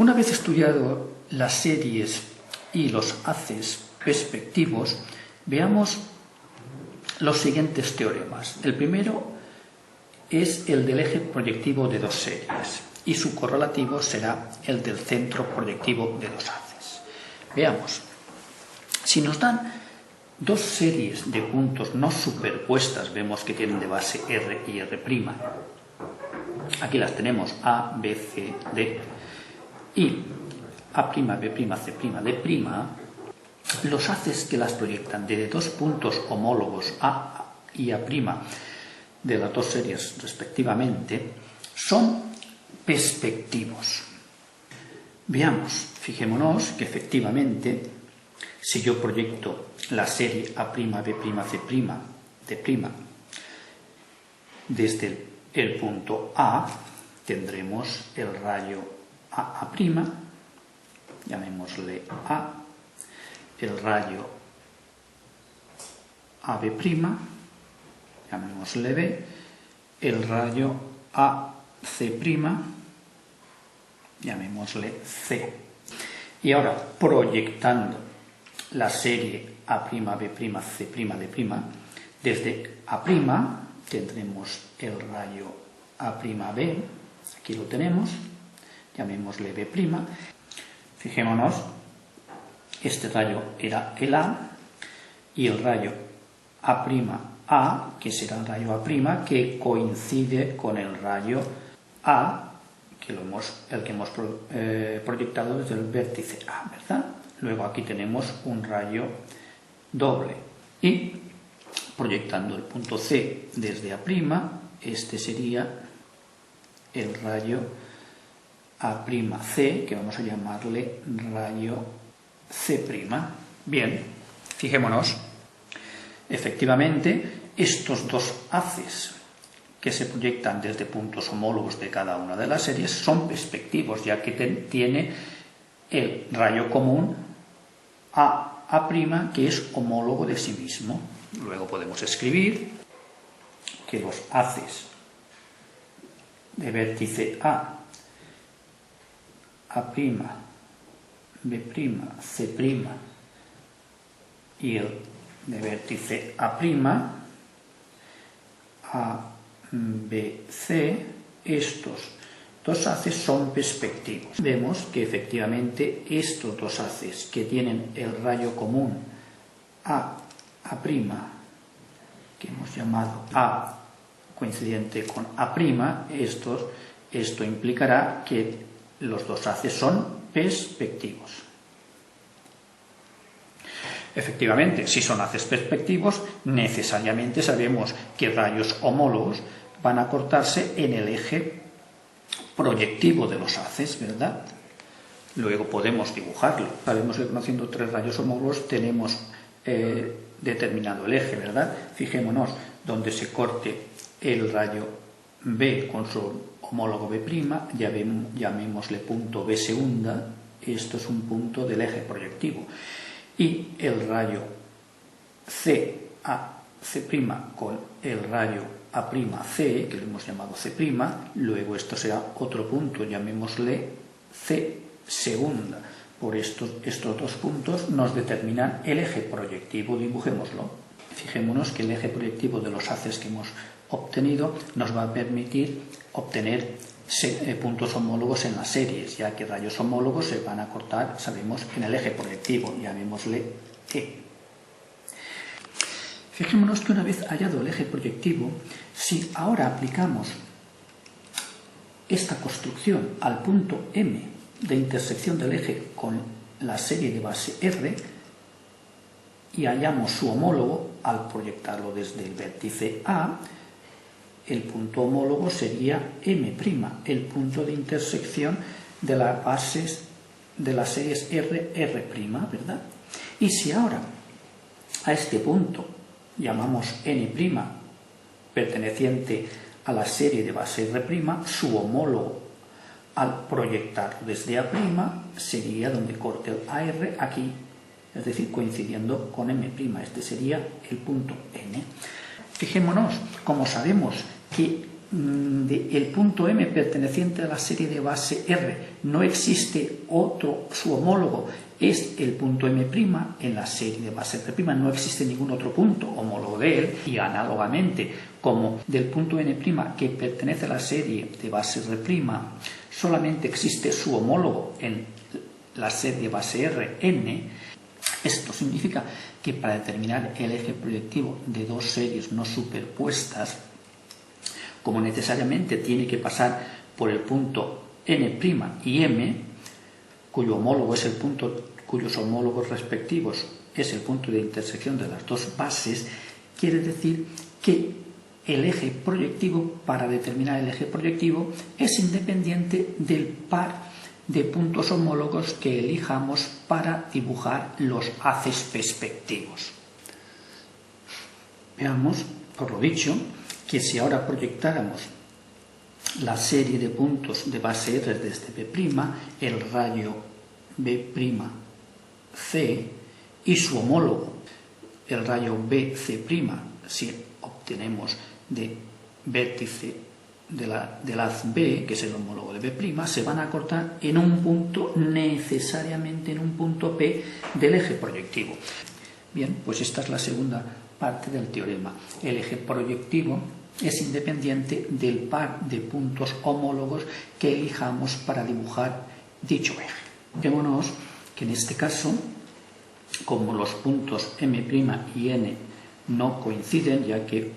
Una vez estudiado las series y los haces perspectivos, veamos los siguientes teoremas. El primero es el del eje proyectivo de dos series y su correlativo será el del centro proyectivo de dos haces. Veamos, si nos dan dos series de puntos no superpuestas, vemos que tienen de base R y R'. Aquí las tenemos A, B, C, D y A', B', C', D'. Los haces que las proyectan de dos puntos homólogos A y A' de las dos series respectivamente son perspectivos. Veamos, fijémonos que efectivamente si yo proyecto la serie A', B', C', D' desde el punto A, tendremos el rayo A', llamémosle A, el rayo AB', llamémosle B, el rayo AC', llamémosle C. Y ahora, proyectando la serie A', B', C', D', desde A' tendremos el rayo A'B, aquí lo tenemos, llamémosle B'. Fijémonos, este rayo era el A y el rayo A', que será el rayo A', que coincide con el rayo A, el que hemos proyectado desde el vértice A, ¿verdad? Luego aquí tenemos un rayo doble y proyectando el punto C desde A', este sería el rayo A'C, que vamos a llamarle rayo C'. Bien, fijémonos, efectivamente estos dos haces que se proyectan desde puntos homólogos de cada una de las series son perspectivos, ya que tiene el rayo común A', que es homólogo de sí mismo. Luego podemos escribir que los haces de vértice A', B', C' y el de vértice A', B, C, estos dos haces son perspectivos. Vemos que efectivamente estos dos haces que tienen el rayo común A', que hemos llamado A coincidente con A', esto implicará que los dos haces son perspectivos. Efectivamente, si son haces perspectivos, necesariamente sabemos que rayos homólogos van a cortarse en el eje proyectivo de los haces, ¿verdad? Luego podemos dibujarlo. Sabemos que conociendo tres rayos homólogos tenemos determinado el eje, ¿verdad? Fijémonos, donde se corte el rayo B con su homólogo B', llamémosle punto B segunda, esto es un punto del eje proyectivo. Y el rayo C' con el rayo A'C, que lo hemos llamado C', luego esto será otro punto, llamémosle C segunda. Por estos dos puntos nos determinan el eje proyectivo, dibujémoslo. Fijémonos que el eje proyectivo de los haces que hemos obtenido nos va a permitir obtener puntos homólogos en las series, ya que rayos homólogos se van a cortar, sabemos, en el eje proyectivo, llamémosle E. Fijémonos que una vez hallado el eje proyectivo, si ahora aplicamos esta construcción al punto M de intersección del eje con la serie de base R y hallamos su homólogo al proyectarlo desde el vértice A, el punto homólogo sería M', el punto de intersección de las bases de las series R', ¿verdad? Y si ahora a este punto llamamos N', perteneciente a la serie de base R', su homólogo al proyectarlo desde A' sería donde corte el AR aquí, es decir, coincidiendo con M', este sería el punto N. Fijémonos, como sabemos que el punto M perteneciente a la serie de base R no existe otro, su homólogo es el punto M', en la serie de base R' no existe ningún otro punto homólogo de él, y análogamente, como del punto N' que pertenece a la serie de base R' solamente existe su homólogo en la serie de base Rn, esto significa que para determinar el eje proyectivo de dos series no superpuestas, como necesariamente tiene que pasar por el punto N' y M, cuyos homólogos respectivos es el punto de intersección de las dos bases, quiere decir que el eje proyectivo, para determinar el eje proyectivo, es independiente del par de puntos homólogos que elijamos para dibujar los haces perspectivos. Veamos, por lo dicho, que si ahora proyectáramos la serie de puntos de base R desde B', el rayo B'C y su homólogo, el rayo BC', si obtenemos de vértice del haz B, que es el homólogo de B', se van a cortar en un punto, necesariamente en un punto P del eje proyectivo. Bien, pues esta es la segunda parte del teorema. El eje proyectivo es independiente del par de puntos homólogos que elijamos para dibujar dicho eje. Vémonos que en este caso, como los puntos M' y N no coinciden, ya que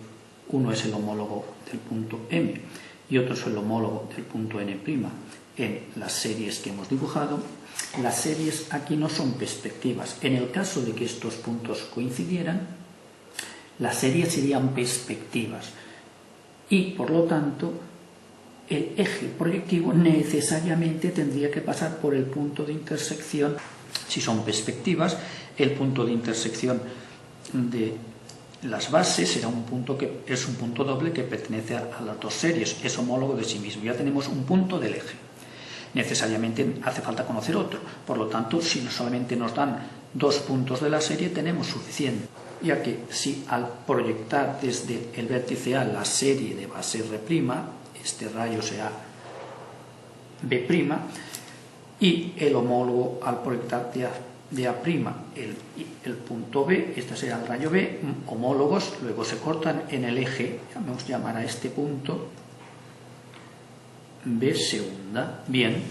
uno es el homólogo del punto M y otro es el homólogo del punto N' en las series que hemos dibujado, las series aquí no son perspectivas. En el caso de que estos puntos coincidieran, las series serían perspectivas y, por lo tanto, el eje proyectivo necesariamente tendría que pasar por el punto de intersección. Si son perspectivas, el punto de intersección de las bases será un punto que es un punto doble que pertenece a las dos series, es homólogo de sí mismo. Ya tenemos un punto del eje. Necesariamente hace falta conocer otro. Por lo tanto, si solamente nos dan dos puntos de la serie, tenemos suficiente, ya que si al proyectar desde el vértice A la serie de base R', este rayo será B', y el homólogo al proyectar de A' el punto B, este será el rayo B, homólogos, luego se cortan en el eje, vamos a llamar a este punto B segunda. Bien,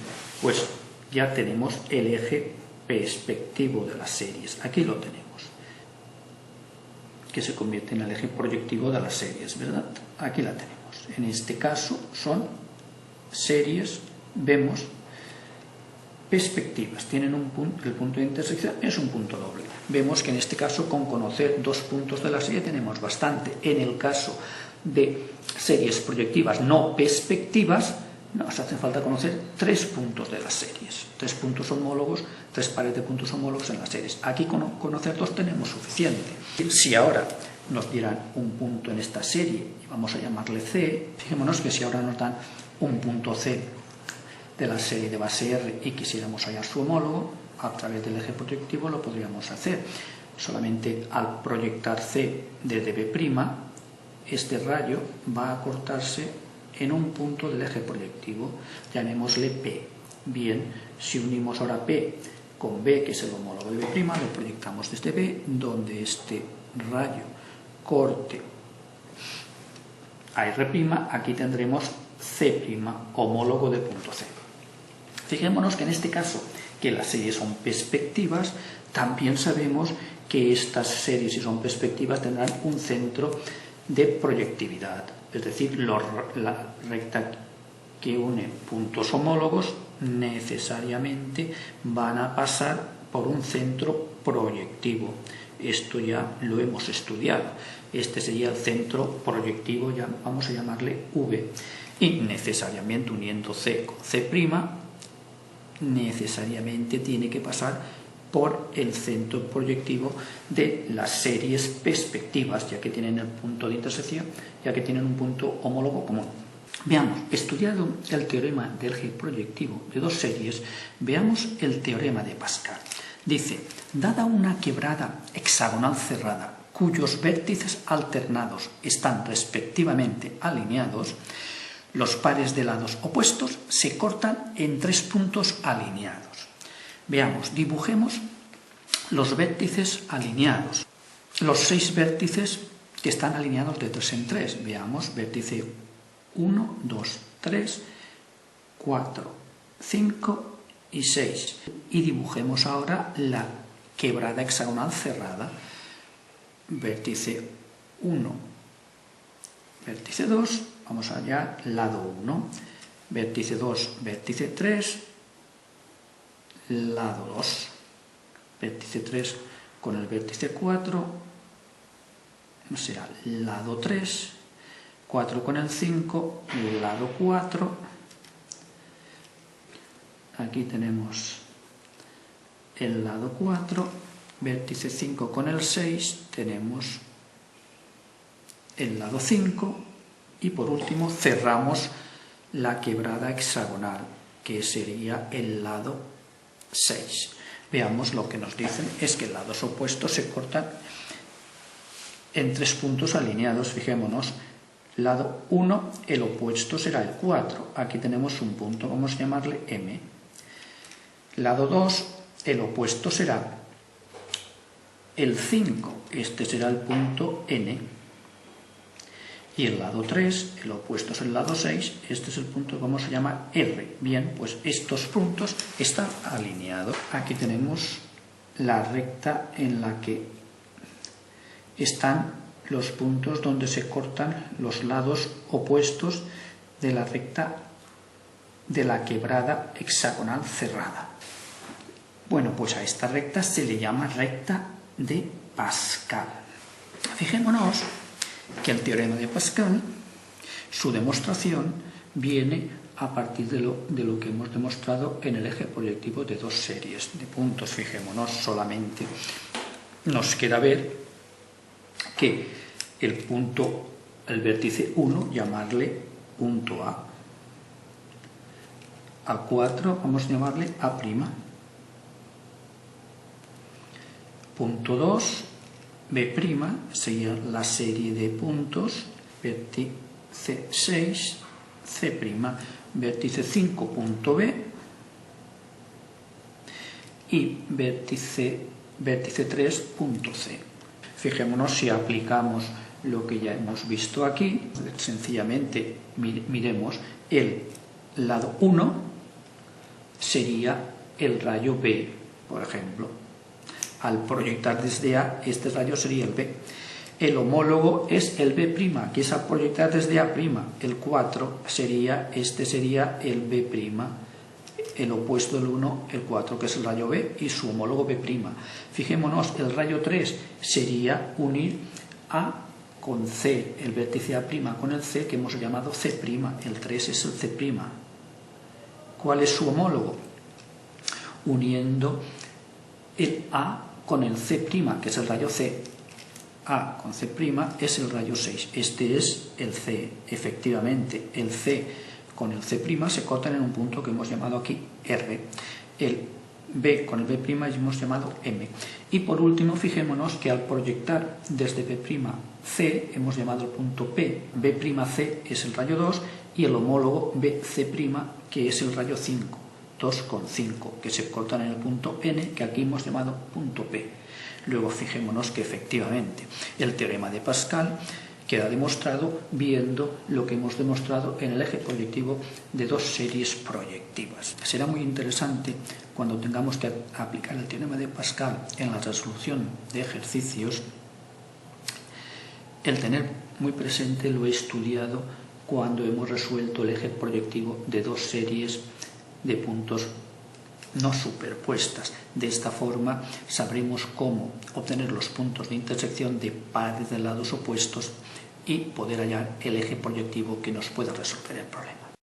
pues ya tenemos el eje perspectivo de las series, aquí lo tenemos, que se convierte en el eje proyectivo de las series, ¿verdad? Aquí la tenemos. En este caso son series, vemos perspectivas, tienen un punto, el punto de intersección es un punto doble. Vemos que en este caso, con conocer dos puntos de la serie tenemos bastante. En el caso de series proyectivas no perspectivas, nos hace falta conocer tres puntos de las series, tres puntos homólogos, tres pares de puntos homólogos en las series. Aquí con conocer dos tenemos suficiente. Si ahora nos dieran un punto en esta serie y vamos a llamarle C, fijémonos que si ahora nos dan un punto C de la serie de base R y quisiéramos hallar su homólogo, a través del eje proyectivo lo podríamos hacer. Solamente al proyectar C desde B', este rayo va a cortarse en un punto del eje proyectivo, llamémosle P. Bien, si unimos ahora P con B, que es el homólogo de B', lo proyectamos desde B, donde este rayo corte a R', aquí tendremos C', homólogo de punto C. Fijémonos que en este caso, que las series son perspectivas, también sabemos que estas series, si son perspectivas, tendrán un centro de proyectividad, es decir, la recta que une puntos homólogos necesariamente van a pasar por un centro proyectivo. Esto ya lo hemos estudiado. Este sería el centro proyectivo, ya vamos a llamarle V. Y necesariamente, uniendo C con C', necesariamente tiene que pasar por el centro proyectivo de las series perspectivas, ya que tienen el punto de intersección, ya que tienen un punto homólogo común. Veamos, estudiado el teorema del eje proyectivo de dos series, veamos el teorema de Pascal. Dice, dada una quebrada hexagonal cerrada, cuyos vértices alternados están respectivamente alineados, los pares de lados opuestos se cortan en 3 puntos alineados. Veamos, dibujemos los vértices alineados, los 6 vértices que están alineados de 3 en 3. Veamos, vértice 1, 2, 3, 4, 5 y 6. Y dibujemos ahora la quebrada hexagonal cerrada. Vértice 1, vértice 2, vamos allá, lado 1, vértice 2, vértice 3, lado 2, vértice 3 con el vértice 4, o sea, lado 3, 4 con el 5, lado 4, aquí tenemos el lado 4, vértice 5 con el 6, tenemos el lado 5 y por último cerramos la quebrada hexagonal, que sería el lado 6. Veamos, lo que nos dicen es que lados opuestos se cortan en 3 puntos alineados. Fijémonos, lado 1, el opuesto será el 4, aquí tenemos un punto, vamos a llamarle M. Lado 2, el opuesto será el 5, este será el punto N. Y el lado 3, el opuesto es el lado 6, este es el punto que vamos a llamar R. Bien, pues estos puntos están alineados. Aquí tenemos la recta en la que están los puntos donde se cortan los lados opuestos de la recta de la quebrada hexagonal cerrada. Bueno, pues a esta recta se le llama recta de Pascal. Fijémonos que el teorema de Pascal, su demostración viene a partir de lo que hemos demostrado en el eje proyectivo de 2 series de puntos. Fijémonos, solamente nos queda ver que el vértice 1, llamarle punto A. A 4 vamos a llamarle A'. Punto 2, B' sería la serie de puntos, vértice 6, C', vértice 5, punto B, y vértice 3, punto C. Fijémonos si aplicamos lo que ya hemos visto aquí. Sencillamente miremos, el lado 1 sería el rayo B, por ejemplo. Al proyectar desde A, este rayo sería el B. El homólogo es el B', que es al proyectar desde A'. El 4 sería el B'. El opuesto del 1, el 4, que es el rayo B, y su homólogo B'. Fijémonos, el rayo 3 sería unir A con C, el vértice A' con el C, que hemos llamado C'. El 3 es el C'. ¿Cuál es su homólogo? Uniendo el A con el C', que es el rayo C. A con C' es el rayo 6. Este es el C. Efectivamente, el C con el C' se cortan en un punto que hemos llamado aquí R. El B con el B' hemos llamado M. Y por último, fijémonos que al proyectar desde B' C, hemos llamado el punto P. B'C es el rayo 2 y el homólogo BC', que es el rayo 5. 2 con 5, que se cortan en el punto N, que aquí hemos llamado punto P. Luego fijémonos que efectivamente el teorema de Pascal queda demostrado viendo lo que hemos demostrado en el eje proyectivo de 2 series proyectivas. Será muy interesante cuando tengamos que aplicar el teorema de Pascal en la resolución de ejercicios, el tener muy presente lo estudiado cuando hemos resuelto el eje proyectivo de 2 series de puntos no superpuestas. De esta forma sabremos cómo obtener los puntos de intersección de pares de lados opuestos y poder hallar el eje proyectivo que nos pueda resolver el problema.